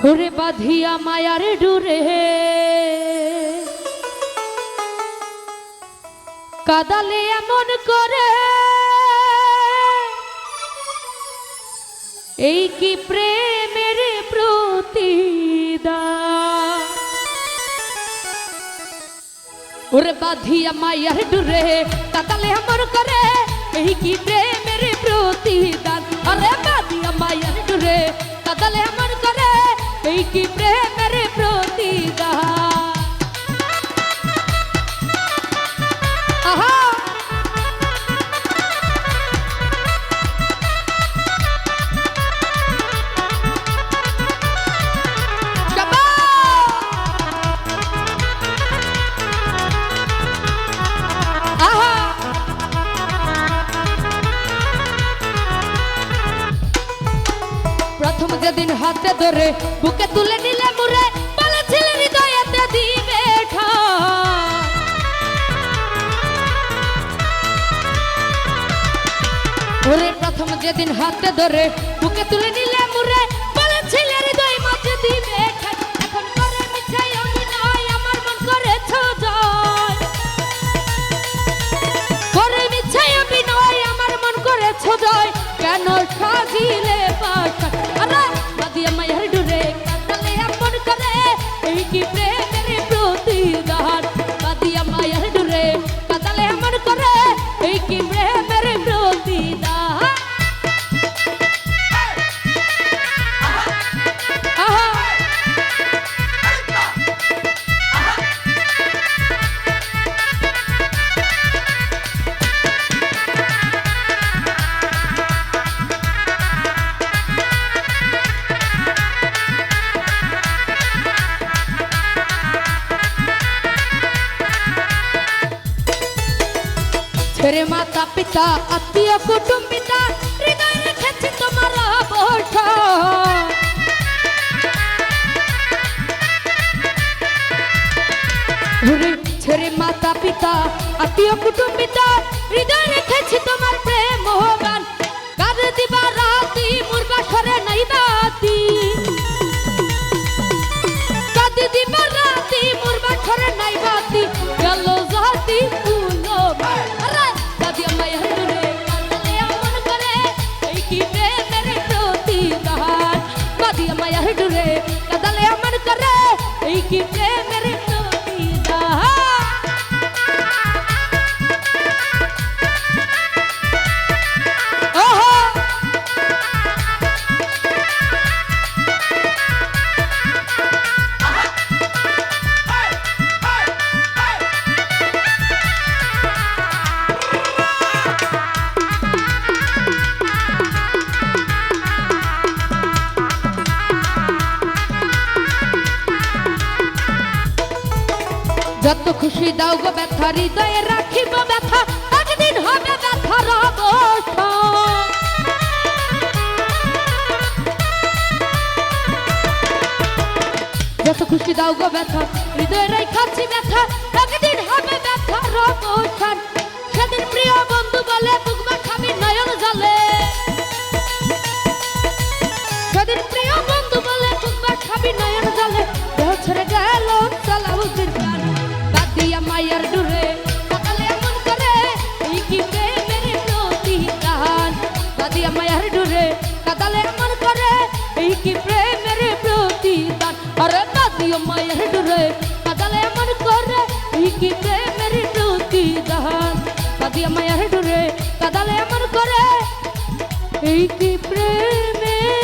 ওরে বাঁধিয়া মায়ার ডুরে কাদালে এমন করে, এই কি প্রেমের প্রতিদান। ওরে বাঁধিয়া মায়ার ডুরে কাদালে এমন করে, এই কি প্রেমের প্রতিদান। আরে বাঁধিয়া মায়ার ডুরে কাদালে এমন করে, এই কি প্রেমের প্রতিদান। আহা প্রথম যেদিন হাতে ধরে বুকে তুলে নিলে মুরে, বলেছিলে হৃদয়েতে দিবে ঠাই। ওরে প্রথম যেদিন হাতে ধরে বুকে তুলে নিলে মুরে, বলেছিলে হৃদয় মাঝে দিবে ঠাই। এখন করে মিছাই অভিনয় আমার মন করেছ জয়, করে মিছাই অভিনয় আমার মন করেছ জয়। কেন সাজিলে পাশা বাঁধিয়া মায়ার ডুরে কাদালে এমন করে, এই কি প্রেমের প্রতিদান। বাঁধিয়া মায়ার ডুরে কাদালে এমন করে, এই কি প্রেমের প্রতিদান। ছেড়ে মাতা পিতা আত্মীয় কুটুম্বিতা, হৃদয় রেখেছি তোমার অবসান। ছেড়ে মাতা পিতা আত্মীয় কুটুম্বিতা, হৃদয় রেখেছি তোমার প্রেম গান। কাঁদে দিবা রাতি মোর বাসরে নাই বাতি, কাঁদে দিবা রাতি মোর বাসরে নাই বাতি। গেল জাতি তুলো বাঁধিয়া মায়ার ডুরে কাদালে এমন করে, এই কি প্রেমের প্রতিদান। বাঁধিয়া মায়ার ডুরে কাদালে এমন করে, এই কি প্রেমের প্রতিদান। যত খুশি দাও গো ব্যথা, হৃদয়ে রাখিব ব্যথা, একদিন হবে ব্যথার অবসান। যত খুশি দাও গো ব্যথা, হৃদয়ে রাখাচ্ছি ব্যথা, একদিন হবে ব্যথার অবসান। সেদিন প্রিয় বন্ধু বলে বুকবা খাবি নয়ন জলে, সেদিন প্রিয় বন্ধু বলে বুকবা খাবি নয়ন জলে। দেহ ছেড়ে গেল সালাউদ্দিন খান। বাঁধিয়া মায়ার ডুরে কাদালে এমন করে, এই কি প্রেমের প্রতিদান। বাঁধিয়া মায়ার ডুরে কাদালে এমন করে, এই কি প্রেমের প্রতিদান। আরে বাঁধিয়া মায়ার ডুরে কাদালে এমন করে, এই কি প্রেমের প্রতিদান। বাঁধিয়া মায়ার ডুরে কাদালে এমন করে, এই কি প্রেমের